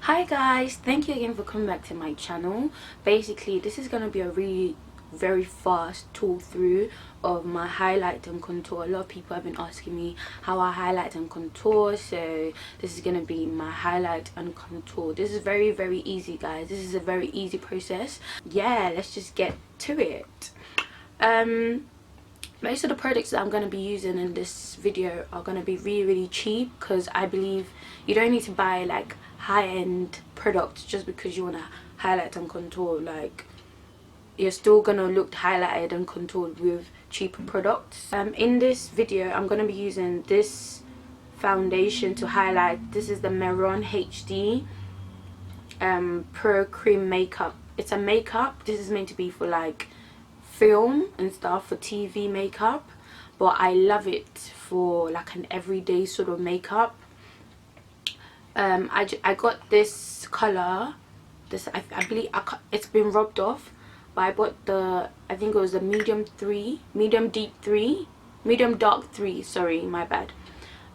Hi guys, thank you again for coming back to my channel. Basically, this is going to be a really very fast talk through of my highlight and contour. A lot of people have been asking me how I highlight and contour, so this is going to be my highlight and contour. This is very easy, guys. This is a very easy process. Yeah, let's just get to it. Most of the products that I'm going to be using in this video are going to be really cheap, because I believe you don't need to buy like high-end products just because you want to highlight and contour. Like, you're still going to look highlighted and contoured with cheaper products. In this video I'm going to be using this foundation to highlight. This is the MEHRON HD Pro Cream Makeup. It's a makeup. This is meant to be for like film and stuff, for TV makeup, but I love it for like an everyday sort of makeup. I got this color, I believe it's been rubbed off, but I bought the, I think it was the medium dark 3, sorry, my bad.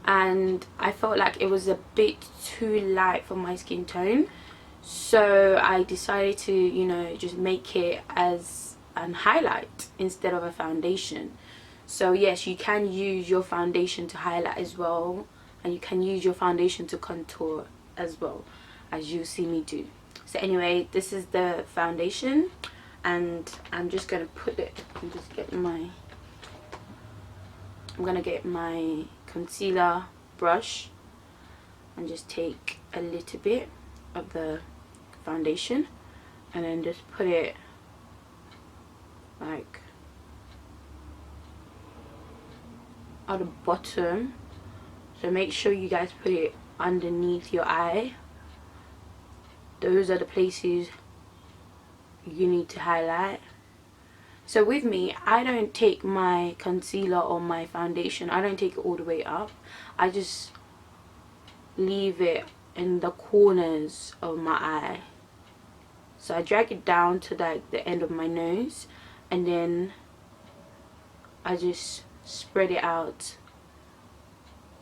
And I felt like it was a bit too light for my skin tone, so I decided to, you know, just make it as an highlight instead of a foundation. So yes, you can use your foundation to highlight as well, and you can use your foundation to contour as well, as you see me do. So anyway, this is the foundation, and I'm just gonna put it, I'm gonna get my concealer brush and just take a little bit of the foundation and then just put it like at the bottom. So make sure you guys put it underneath your eye. Those are the places you need to highlight. So with me, I don't take my concealer or my foundation, I don't take it all the way up. I just leave it in the corners of my eye. So I drag it down to like the end of my nose, and then I just spread it out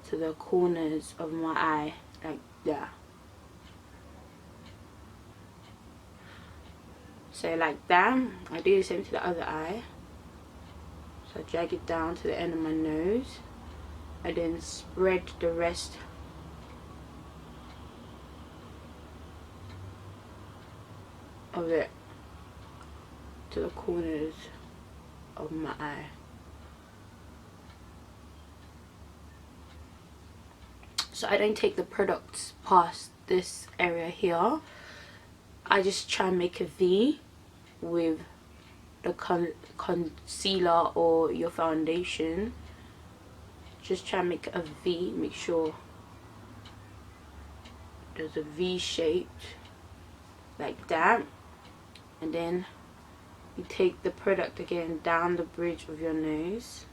to the corners of my eye, like that. So like that. I do the same to the other eye. So I drag it down to the end of my nose, and then spread the rest of it to the corners of my eye. So I don't take the products past this area here. I just try and make a V with the concealer or your foundation. Just try and make a V, make sure there's a V shape like that, and then you take the product again down the bridge of your nose.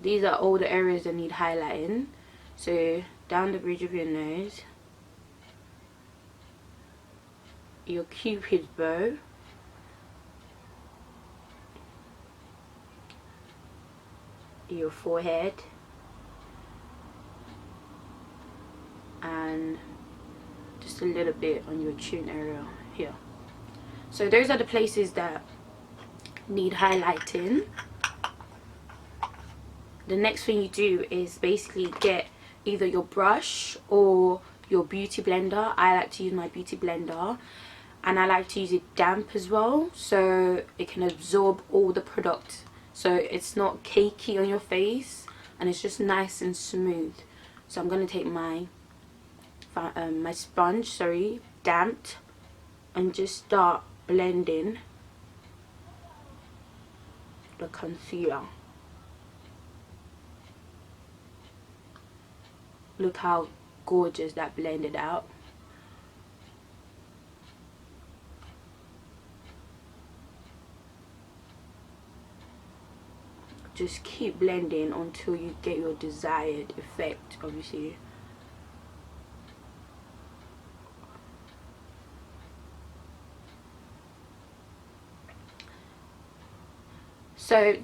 These are all the areas that need highlighting. So down the bridge of your nose, your cupid's bow, your forehead, and just a little bit on your chin area here. So those are the places that need highlighting. The next thing you do is basically get either your brush or your beauty blender. I like to use my beauty blender, and I like to use it damp as well, so it can absorb all the product, so it's not cakey on your face and it's just nice and smooth. So I'm going to take my my sponge, sorry, damped, and just start blending the concealer. Look how gorgeous that blended out. Just keep blending until you get your desired effect, obviously. So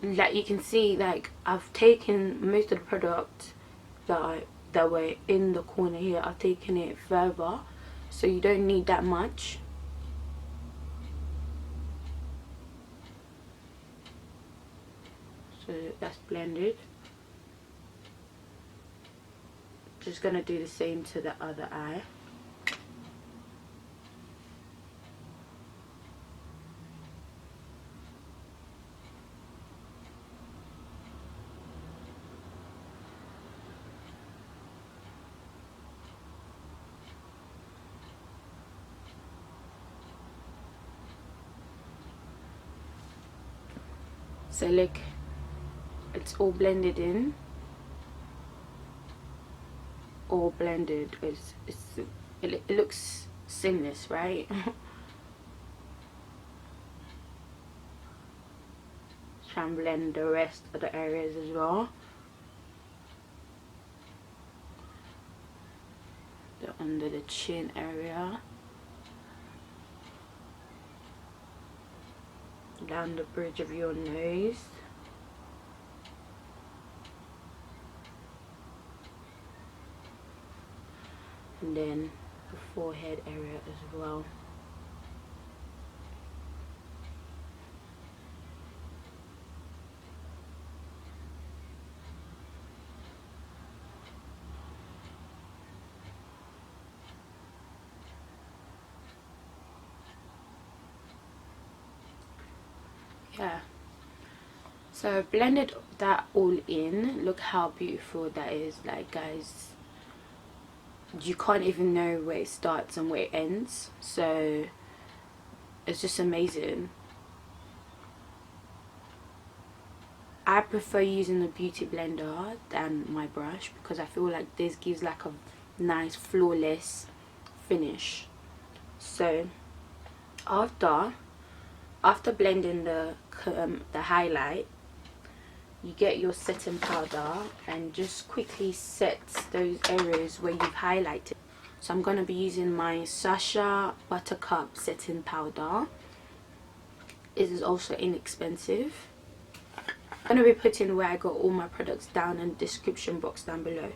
like you can see, like I've taken most of the product that were in the corner here, I've taken it further, so you don't need that much. So that's blended. Just gonna do the same to the other eye. So look, it's all blended in, all blended. It looks seamless, right? Try and blend the rest of the areas as well. The under the chin area, down the bridge of your nose, and then the forehead area as well. Yeah, so blended that all in. Look how beautiful that is. Like, guys, you can't even know where it starts and where it ends, so it's just amazing. I prefer using the beauty blender than my brush because I feel like this gives like a nice flawless finish. So after blending the highlight, you get your setting powder and just quickly set those areas where you've highlighted. So I'm going to be using my SACHA Buttercup setting powder. It is also inexpensive. I'm going to be putting where I got all my products down in the description box down below.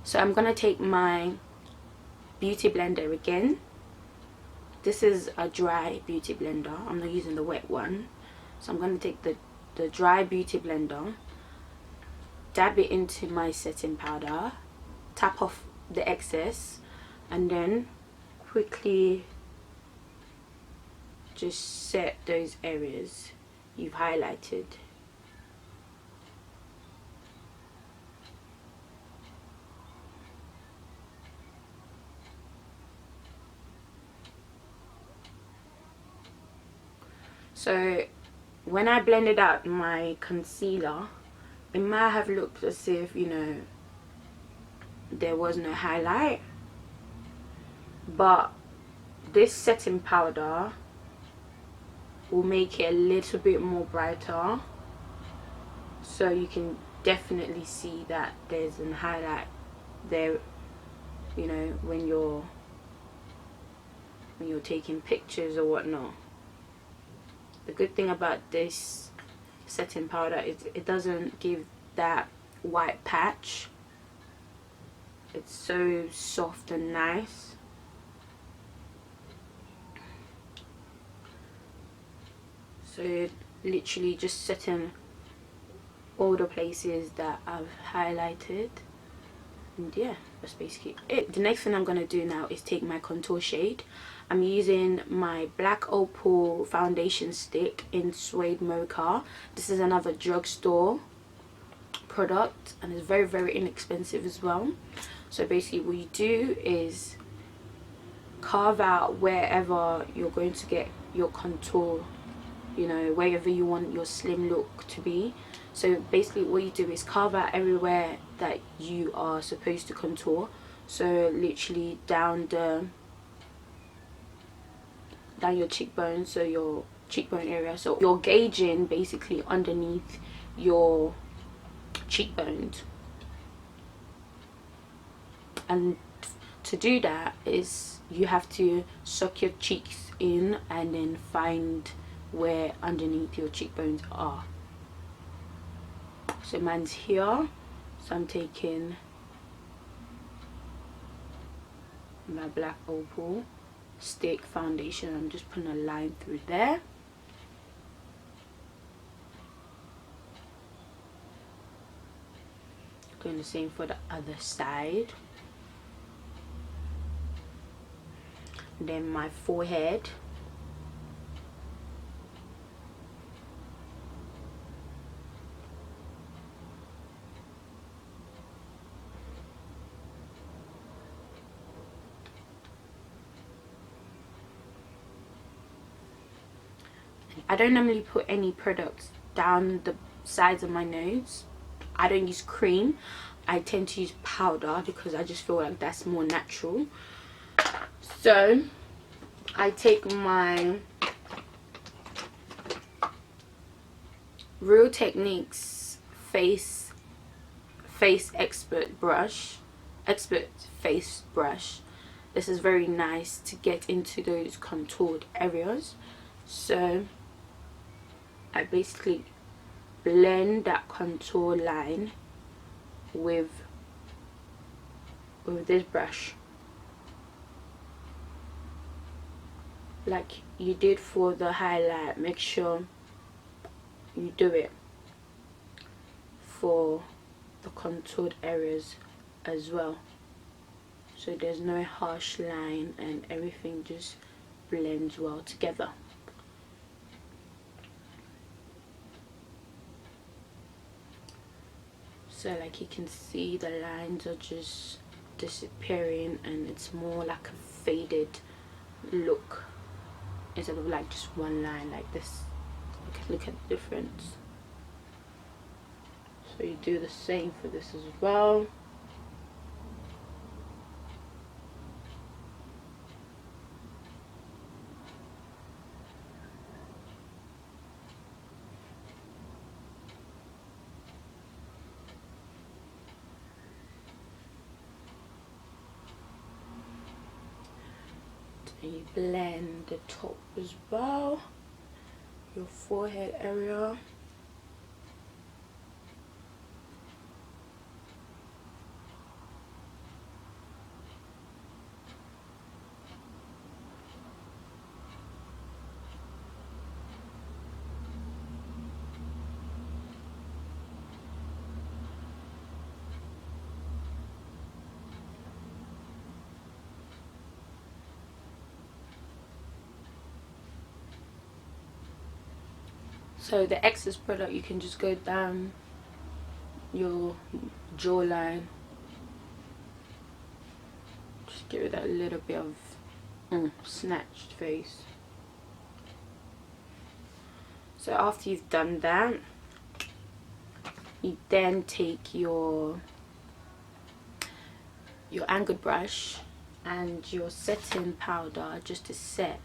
So I'm going to take my beauty blender again. This is a dry beauty blender, I'm not using the wet one. So I'm going to take the dry beauty blender, dab it into my setting powder, tap off the excess, and then quickly just set those areas you've highlighted. So when I blended out my concealer, it might have looked as if, you know, there was no highlight, but this setting powder will make it a little bit more brighter, so you can definitely see that there's a highlight there, you know, when you're taking pictures or whatnot. The good thing about this setting powder is it doesn't give that white patch. It's so soft and nice. So literally just setting all the places that I've highlighted, and yeah, that's basically it. The next thing I'm going to do now is take my contour shade. I'm using my Black Opal foundation stick in Suede Mocha. This is another drugstore product and it's very, very inexpensive as well. So basically what you do is carve out wherever you're going to get your contour, you know, wherever you want your slim look to be. So basically what you do is carve out everywhere that you are supposed to contour. So literally down your cheekbone, so your cheekbone area. So you're gauging basically underneath your cheekbones, and to do that is you have to suck your cheeks in and then find where underneath your cheekbones are. So mine's here, so I'm taking my black opal stick foundation. I'm just putting a line through there. Doing the same for the other side. And then my forehead. I don't normally put any products down the sides of my nose. I don't use cream. I tend to use powder because I just feel like that's more natural. So I take my Real Techniques face expert face brush. This is very nice to get into those contoured areas. So I basically blend that contour line with this brush, like you did for the highlight. Make sure you do it for the contoured areas as well, so there's no harsh line and everything just blends well together. So like you can see, the lines are just disappearing and it's more like a faded look instead of like just one line like this. Look at the difference. So you do the same for this as well. And you blend the top as well, your forehead area. So the excess product, you can just go down your jawline. Just give it that little bit of snatched face. So after you've done that, you then take your angled brush and your setting powder just to set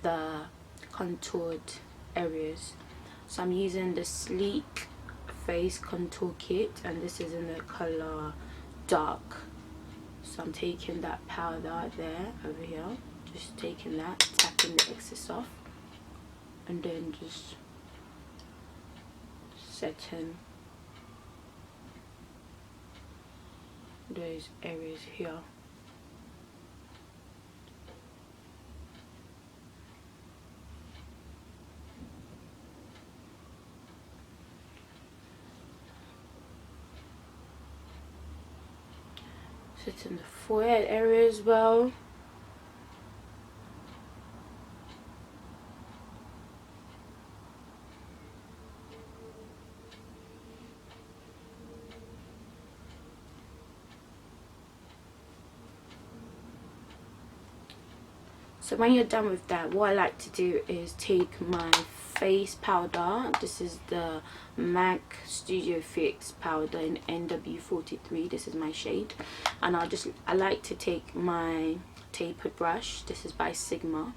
the contoured areas. So I'm using the Sleek Face Contour Kit, and this is in the color dark. So I'm taking that powder there, over here, just taking that, tapping the excess off, and then just setting those areas here. Sit in the forehead area as well. So when you're done with that, what I like to do is take my face powder. This is the MAC Studio Fix powder in NW43. This is my shade, and I like to take my tapered brush. This is by Sigma,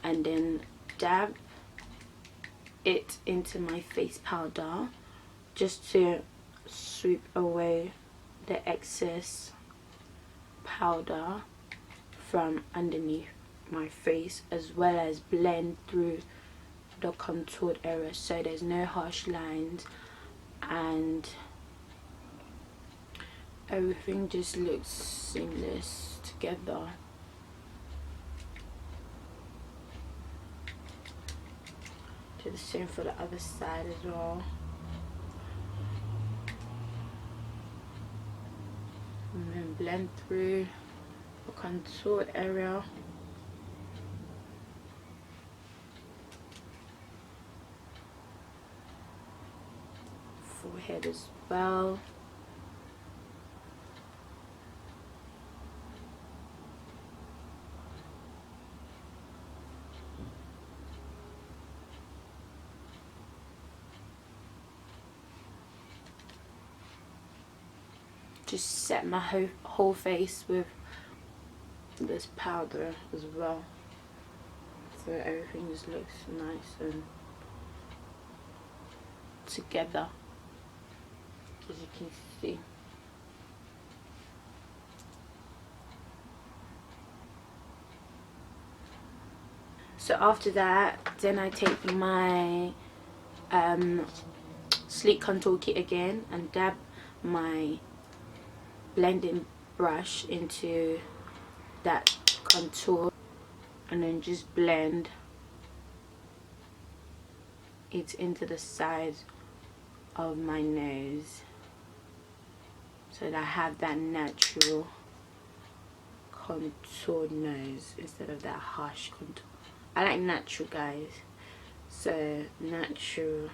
and then dab it into my face powder just to sweep away the excess powder from underneath my face, as well as blend through the contoured area so there's no harsh lines and everything just looks seamless together. Do the same for the other side as well. And then blend through the contoured area. Forehead as well. Just set my whole face with this powder as well, so everything just looks nice and together, as you can see. So after that, then I take my sleek contour kit again and dab my blending brush into that contour, and then just blend it into the sides of my nose so that I have that natural contoured nose instead of that harsh contour. I like natural, guys, so natural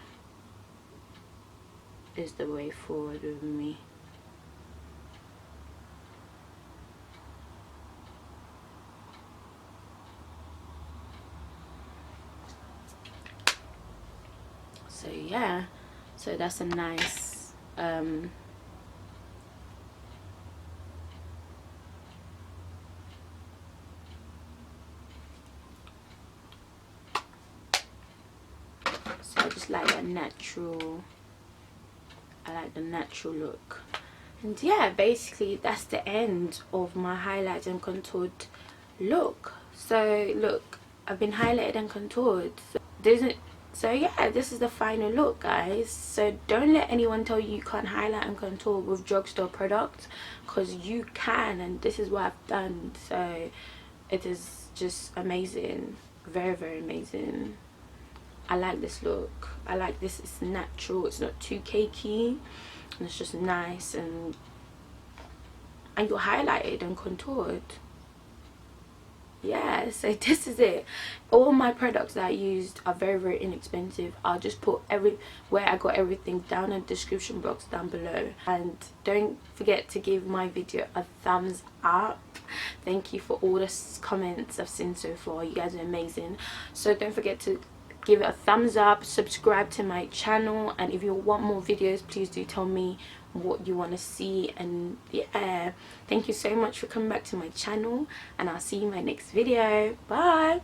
is the way forward with me. So yeah, so that's a nice so I just like a natural, I like the natural look. And yeah, basically that's the end of my highlights and contoured look. So look, I've been highlighted and contoured. So yeah, this is the final look, guys. So don't let anyone tell you can't highlight and contour with drugstore products, because you can, and this is what I've done. So it is just amazing, very, very amazing. I like this look. I like this. It's natural, it's not too cakey, and it's just nice, and you're highlighted and contoured. Yeah, so this is it. All my products that I used are very, very inexpensive. I'll just put where I got everything down in the description box down below. And don't forget to give my video a thumbs up. Thank you for all the comments I've seen so far. You guys are amazing. So don't forget to give it a thumbs up, subscribe to my channel, and if you want more videos, please do tell me what you want to see. And yeah, thank you so much for coming back to my channel, and I'll see you in my next video. Bye.